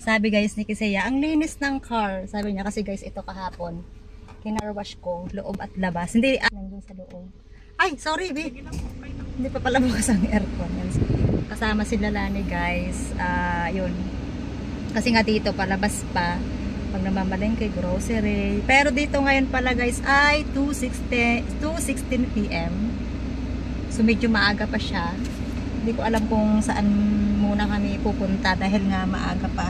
Sabi guys ni Kisaya, ang linis ng car. Sabi niya kasi guys, ito kahapon. Kinarwash ko, loob at labas. Hindi, nandun sa loob. Ay, sorry, B. Hindi pa pala bukas ang aircon. Kasama sila Lani guys. Yun. Kasi nga dito, palabas pa. Pag namamalengke, grocery. Pero dito ngayon pala guys ay 2:16 PM. So medyo maaga pa siya. Hindi ko alam kung saan muna kami pupunta dahil nga maaga pa.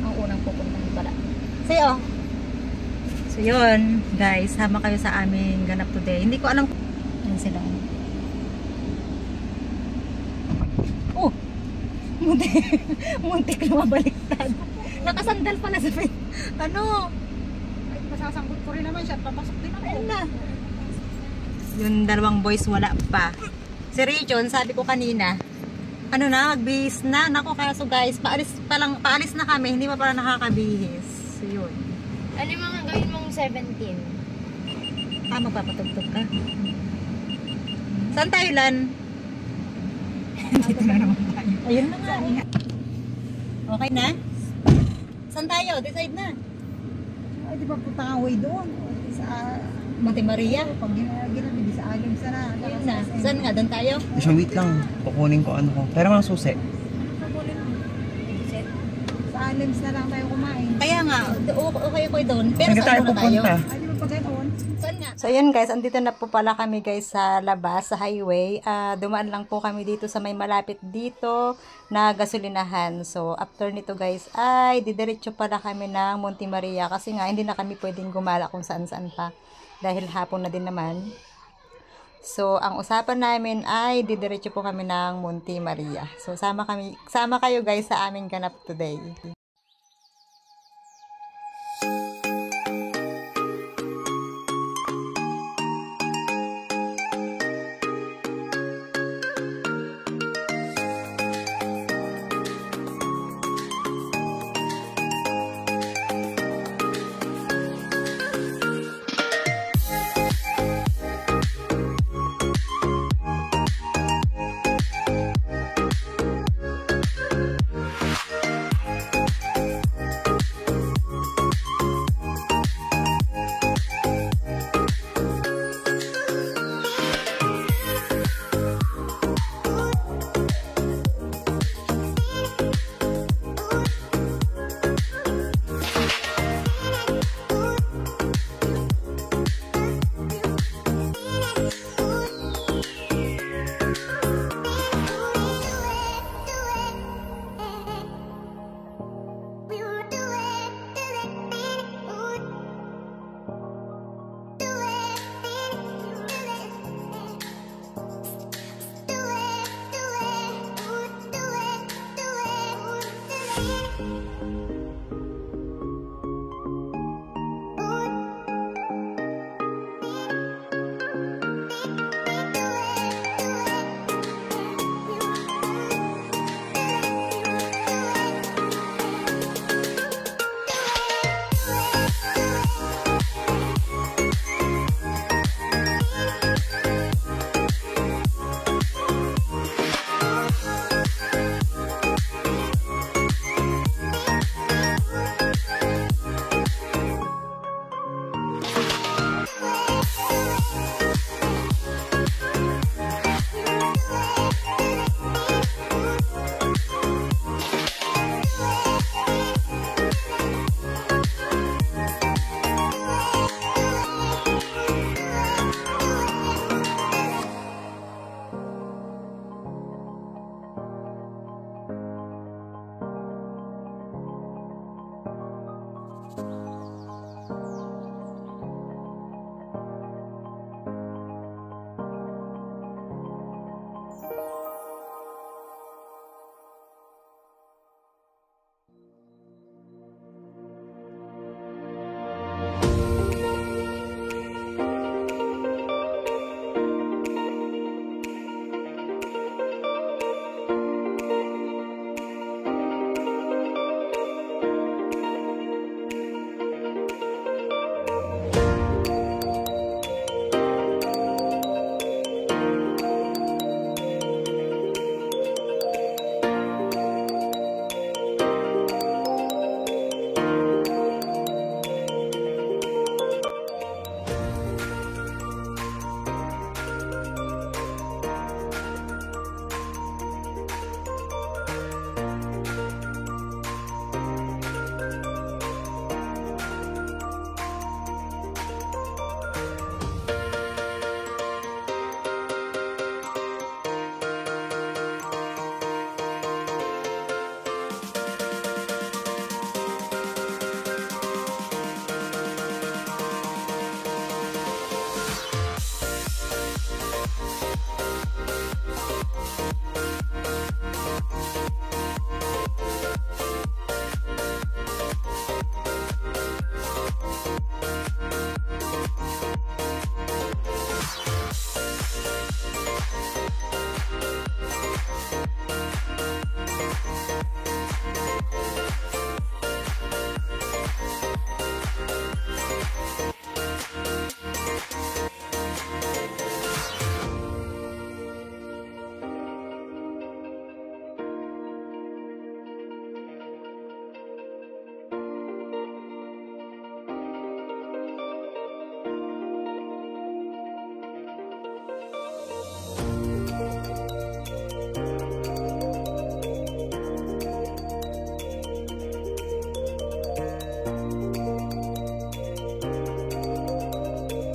Ang unang pupuntahan pala. So yun guys, sama kayo sa aming ganap today. Hindi ko alam kung yan sila. Oh! Muntik lumabaliktad. Nakasandal pala sa face. Ano? Ay, masasangkot ko rin naman siya. Papasok din ako. Ayun na. Yung dalawang boys wala pa. Si Richon, sabi ko kanina, ano na, magbihis na. Naku, kaso guys, paalis na kami. Hindi pa pala nakakabihis. So yun. Ano yung mga gawin mong 17? Magpapatugtog ka. Saan tayo, Lan? Dito na naman tayo. Ayun na nga. Okay na? Saan tayo? Decide na. Ay, di ba punta nga way doon? Sa Monte Maria. pag ginabili sa alim sana. Ayun na. Saan nga? Doon tayo? Siya, wait lang. Kukunin ko ano ko. Pero mga susi. Sa alims na lang tayo kumain. Kaya nga, okay ko doon. Pero Saan tayo saan muna tayo? pupunta? Ay, di ba pag ganoon? Saan nga? So ayan guys, andito na po pala kami guys sa labas, sa highway. Dumaan lang po kami dito sa may malapit dito na gasolinahan. So after nito guys, ay didiretso pala kami ng Monte Maria kasi nga hindi na kami pwedeng gumala kung saan-saan pa. Dahil hapon na din naman. So ang usapan namin ay didiretso po kami ng Monte Maria. So sama kayo guys sa aming ganap today.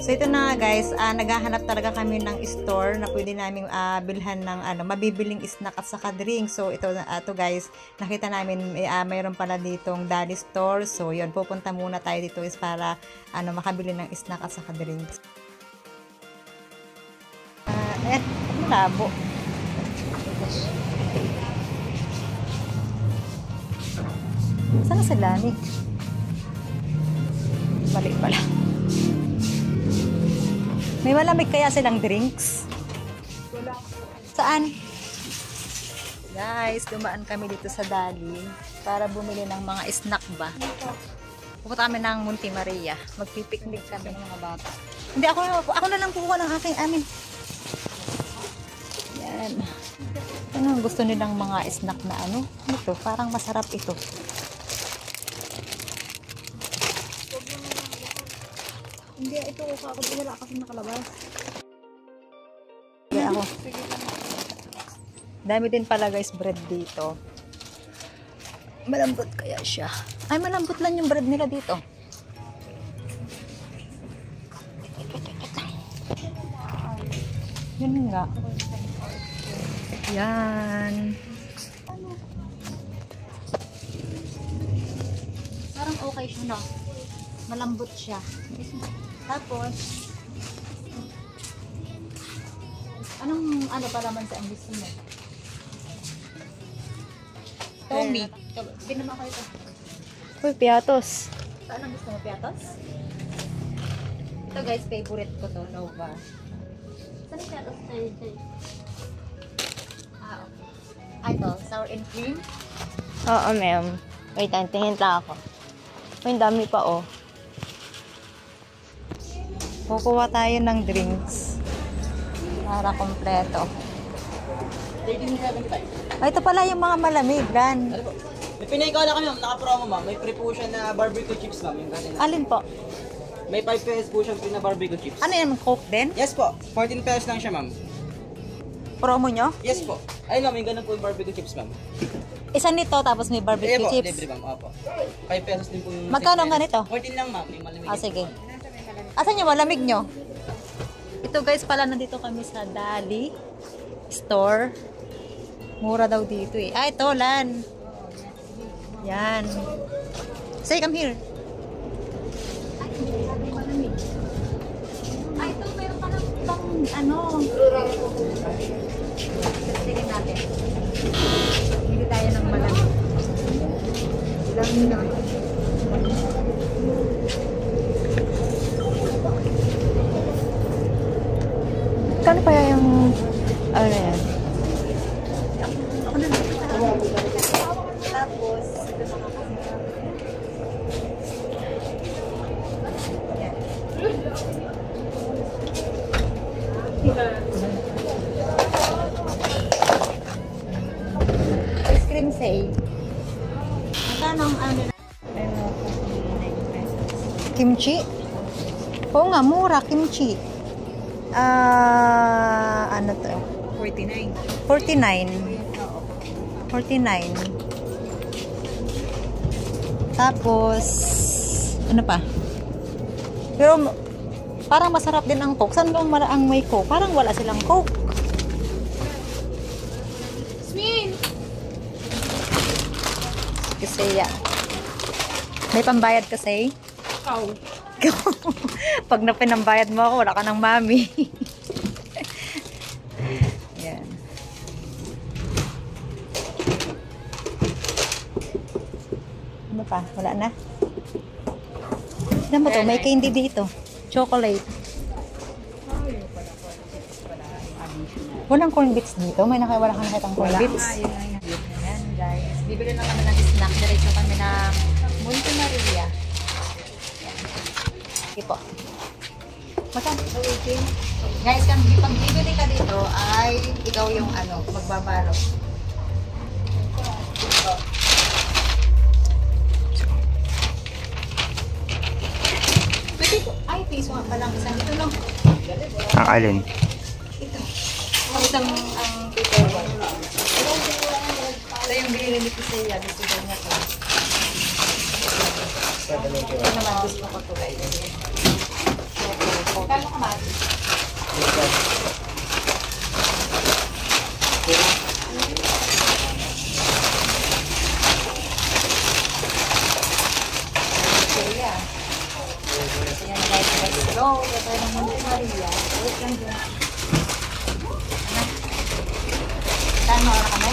So ito na nga guys, naghahanap talaga kami ng store na pwede namin bilhan ng mabibiling snack at saka drink. So ito guys, nakita namin mayroon pala ditong Daddy Store. So yun, pupunta muna tayo dito is para makabili ng snack at saka drinks. Malabo. Saan sa lamig? Balik pala. May malamig kaya silang drinks? Saan? Guys, dumaan kami dito sa Dali para bumili ng mga snack ba. Pupunta kami ng Monte Maria. Magpipiknik kami ng mga bata. Hindi, ako na lang kukuha ng amin. Yan. Ano gusto nilang mga snack na ito, parang masarap ito. Hindi, ito ako wala kasi nakalabas. Kaya ako. Dami din pala guys bread dito. Malambot kaya siya. Ay, malambot lang yung bread nila dito. Yun nga. Yan. Parang okay siya, no? Malambot siya. Tapos, anong palaman sa ang gusto mo? Tommy. Binama ko ito. Uy, piatos. Saan ang gusto mo, piatos? Ito guys, favorite ko to, Nova. Saan yung piatos tayo? Okay. Ito, sour and cream. Oo, ma'am. Wait, tingin lang ako. Uy, dami pa, oh. Kukuha tayo ng drinks para kompleto. Ay, ito pala yung mga malamig, Dan. Ano po? May pinaikala kami ma'am, naka-promo ma'am. May free po siya na barbecue chips ma'am. Yung kanina. Alin po? May 5 pesos po siya free na barbecue chips. Ano yan, Coke din? Yes po, 14 pesos lang siya ma'am. Promo nyo? Yes po. Ay ma'am, yung ganun po yung barbecue chips ma'am. Isa nito, tapos may barbecue po, chips. libre ma'am. Opo. 5 pesos din po yung... Magkano nga nito? 14 lang ma'am, yung malamig. Sige. Asan yung malamig nyo? Ito guys, pala nandito kami sa Dali Store. Mura daw dito eh. Ah, ito, Lan. Yan. Say, come here. Ay, ito, meron pa ng Tingin natin. Hindi tayo ng malamig. Ilang Kano kaya yung... Ano na yan? Tapos, ice cream say. Magkano ang kimchi? Oo nga, mura kimchi. Ano to? 49. 49. Tapos, ano pa? Pero, parang masarap din ang Coke. Saan bang ang may Coke? Parang wala silang Coke. Swin! Kasi, may pambayad kasi? Ikaw. Pag napinambayad mo ako, wala ka ng mami. Yan. Ano pa? Wala na? Ano ba to? May candy dito. Chocolate. Walang corn bits dito? Wala kang nakitang corn bits? Ayan guys. Bibili na kami ng snack. Diretso kami ng Monte Maria. Sige po. Magkano? Guys, pag bibili ka dito ay ikaw yung magbabalo. Pwede ko. Ay, piso nga palang isang ito lang. Ang alin? Ito. Ang isang paper one. Ito yung binili ni Pisaya. Gusto daw niya to. Ito naman gusto ko to guys. Magkano ka ba? Ayan guys, let's go. Ito ng Monte Maria. Wait lang dyan. Tama na kami?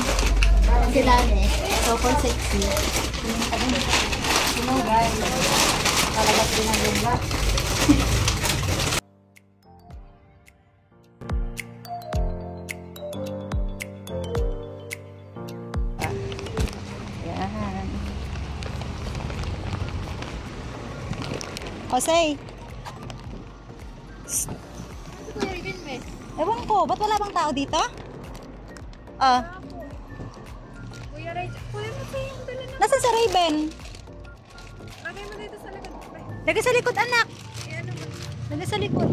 Sila eh. Super sexy. Sino guys? Talagas din ang lumba. Yan. Jose! Ewan ko, ba't wala bang tao dito? Kuya Ray, kuya mo pa yung dala na. Nasaan si Raven? Lagay mo dito sa likod. Lagay sa likod, anak. Ano ba? Lagay sa likod.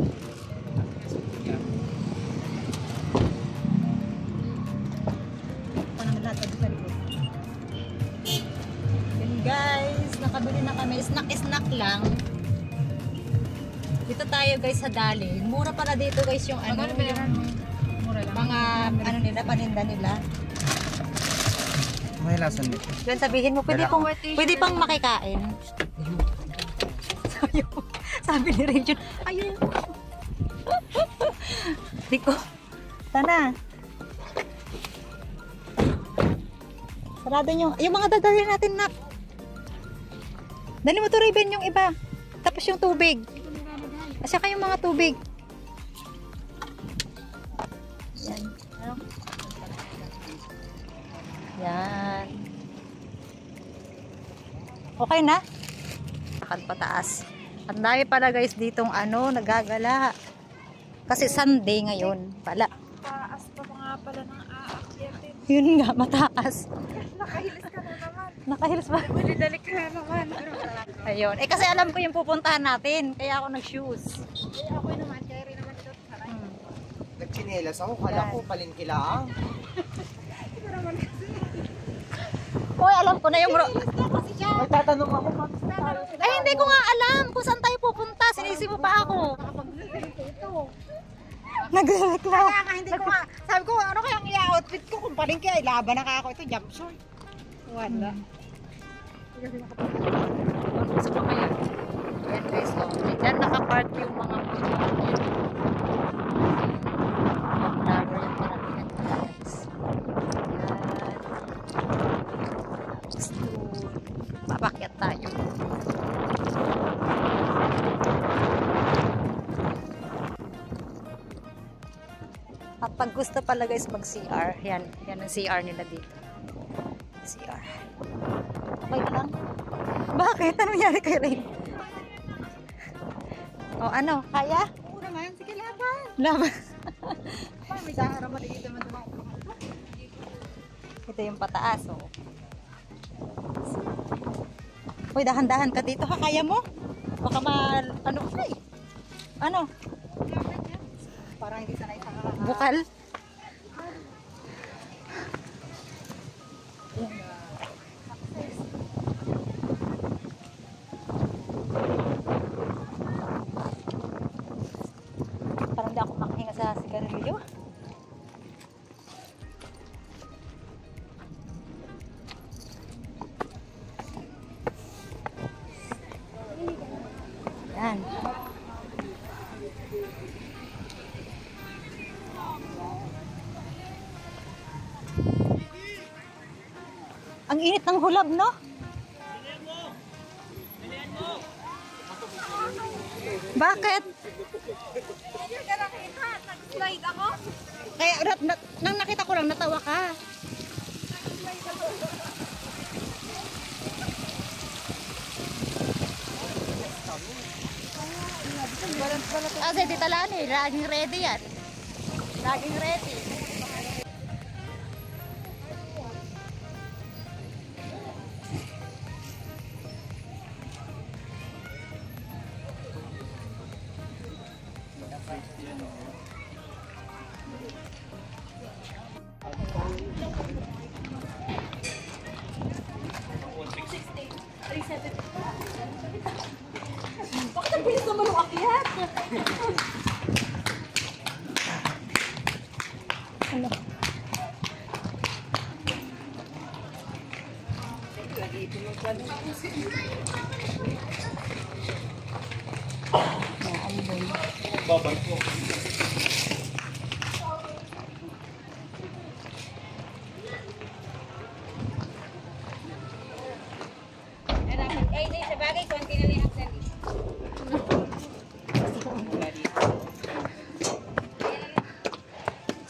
Ano naman lahat sa likod? Yan guys, nakabili na kami. Snack lang. Dito tayo guys sa Dali. Mura pala dito guys yung ano. Mura lang. Mga ano nila, paninda nila. May lasan nito. Yan sabihin mo, pwede pang makikain. Sabi ni Region, ayun. Diko. Tana. Sarado nyo. Yung mga dadalhin natin, nak. Dali mo to, Raven, yung iba. Tapos yung tubig. At saka yung mga tubig. Yan. Ano? Yan. Okay na? Akan pataas. Ang dami pala guys ditong ano, nagagala. Kasi Sunday ngayon pala. Taas pa nga pala ng aakyatin. Yun nga, mataas. Nakahilis ka na naman. Nakahilis ba? Malidalik ka na naman. Ayun. Eh kasi alam ko yung pupuntahan natin. Kaya ako nag-shoes. Ako naman, kaya rin naman ito. Nagchinelas ako, kala ko palingkilaang. Hoy, alam ko na yung... May tatanong ako, Ay, hindi ko nga alam kung saan tayo pupunta. Sinisip mo pa ako. Nagreklamo. Kaya nga, hindi ko nga, sabi ko, ano kayang i-outfit ko kung palingki ay laban na ako ito, jump short. Wala. Gusto ko kaya. Ayan guys, so, dyan nakapark yung mga vlogger yung karamihan guys. Tapos doon, papakyat tayo. At pag gusto pala guys mag-CR, yan ang CR nila dito. CR. Okay na lang? Bakit? Ano nangyari kay Rain? O ano? Kaya? Oo naman, sige laban. Laban. May sahara mo dito naman. Ito yung pataas, oh. Uy, dahan-dahan ka dito, ha? Kaya mo? Baka ano ka na eh. Ano? Parang hindi sanay sa Bukal? Parang di ako makahinga sa sigarilyo. Yan. Ang init ng hulab, no? Bakit? Slide ako? Kaya nang nakita ko lang natawa ka. Kasi di talaan eh, laging ready yan. Laging ready. Bakit ang bilis naman yung akyat? Ano? Babal po. Eh, di sa bagay, konti na lang ang sali.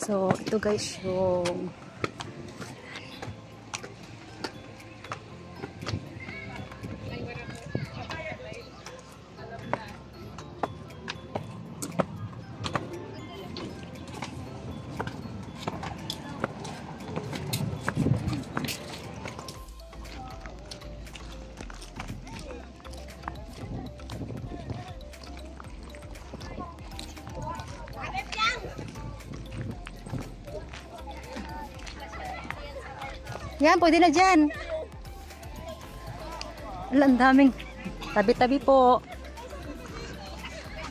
So, ito guys yung yan, pwede na dyan. Wala, ang daming tabi-tabi po.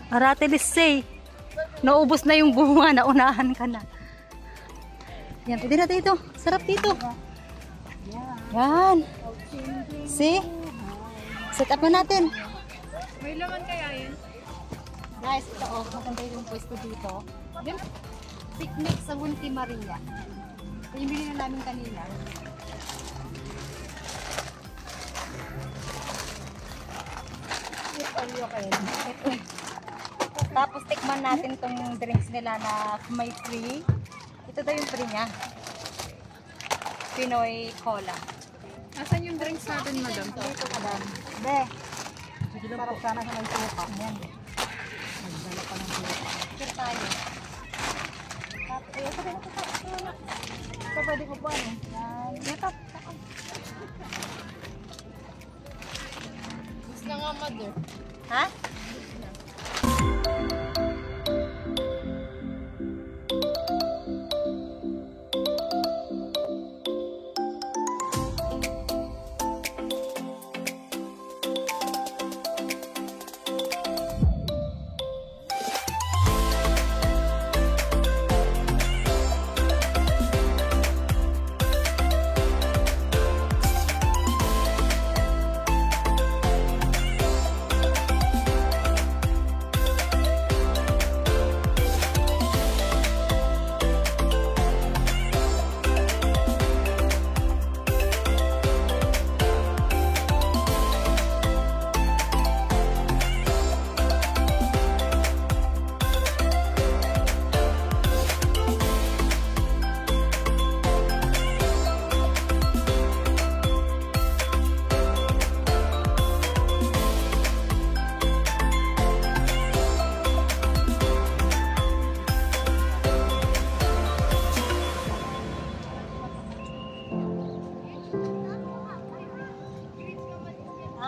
Aratilis say. Naubos na yung bunga, naunahan ka na. Yan, pwede na dito. Sarap dito. Yan. See? Set up na natin. May laman kaya yun? Guys, ito oh, maganda yung pwesto dito. Then, picnic sa Munti Maria. Yung bilhin na namin kanina. Tapos tikman natin tong drinks nila na may free. Ito daw yung free niya. Pinoy Cola. Asan yung drinks natin, madam? Dito madam. Be. Sarap sana sa may suka. Yan. Magdala pa ng suka. Kira tayo. Tapos, ayun, sabi na kita. Ito pwede ko po ano. Yan. Ito. Gusto na nga, mother. Ha?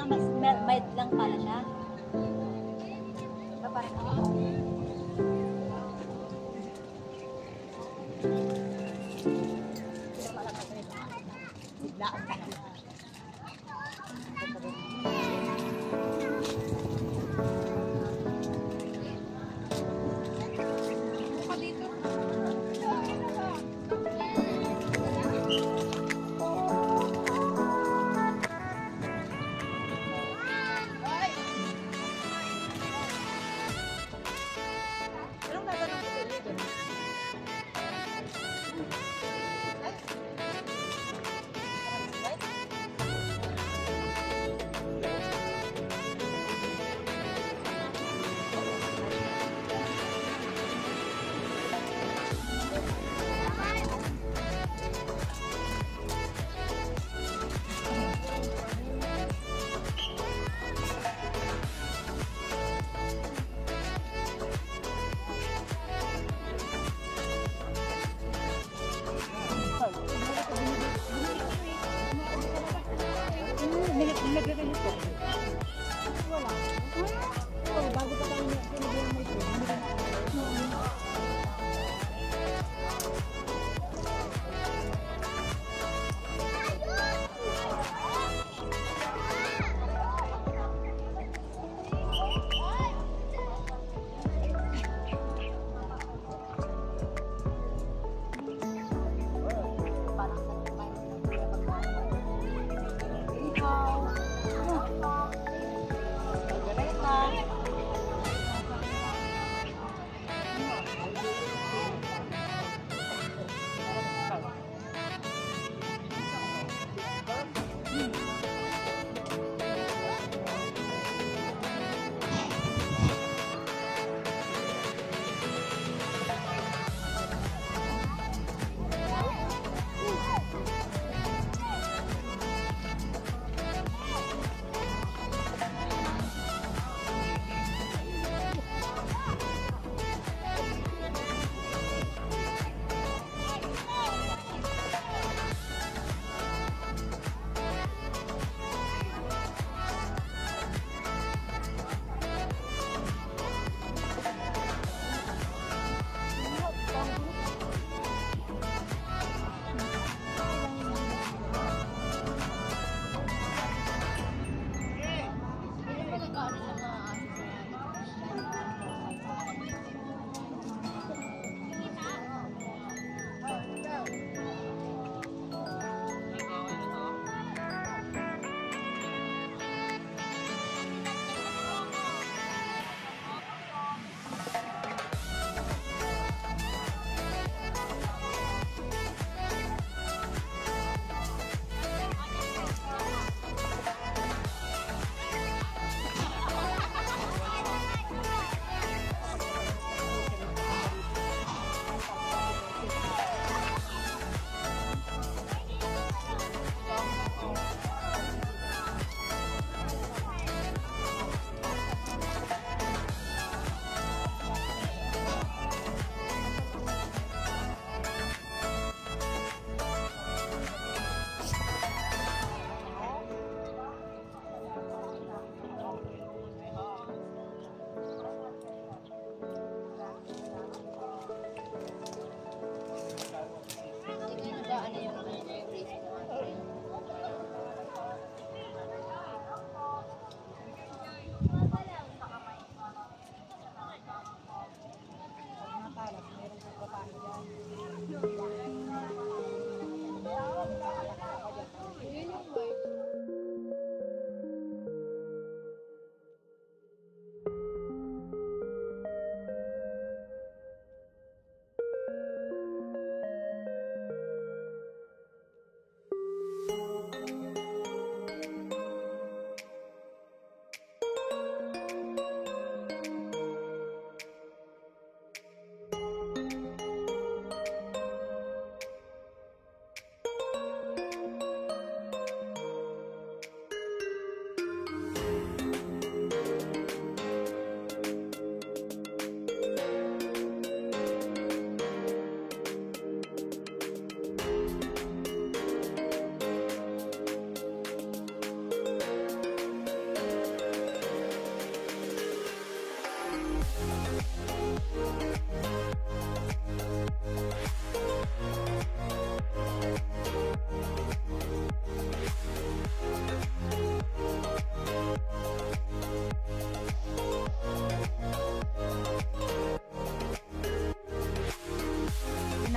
Mas mild lang pala siya. Paparin ako.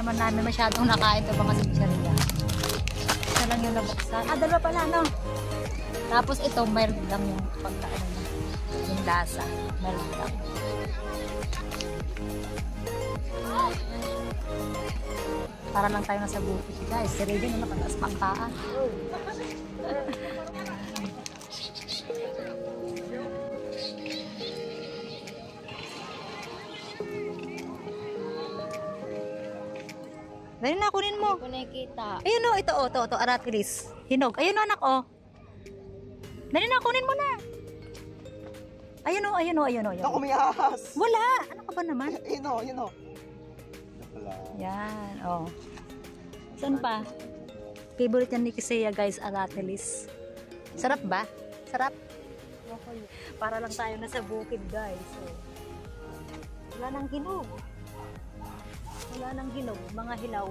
naman namin masyadong nakain ito mga chicharia. Isa lang yung nabuksan. Dalawa pala, no? Tapos ito, mild lang yung pagkaano niya. Yung lasa. Mild lang. Para lang tayo nasa bukid, guys. Si Raven na nakataas pangkaan. Dali na, kunin mo. Hindi ko nakikita. Ayun o, ito aratilis. Hinog. Ayun o, anak o. Dali na, kunin mo na. Ayun o. Ako may ahas! Wala! Ano ka ba naman? Yun o. Yan, o. Saan pa? Favorite yan ni Kisea, guys, aratilis. Sarap ba? Sarap? Para lang tayo nasa bukid, guys. So, wala nang hinog. Wala nang hinog, mga hilaw.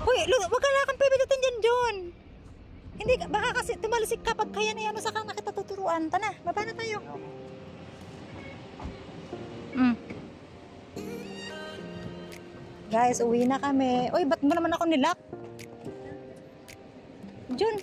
Hoy, wag ka na kang pipitutin dyan, John. Hindi, baka kasi tumalisik kapag kaya na yan, saka na kita tuturuan. Tana, baba na tayo. Guys, uwi na kami. Uy, ba't mo naman ako nilock? John.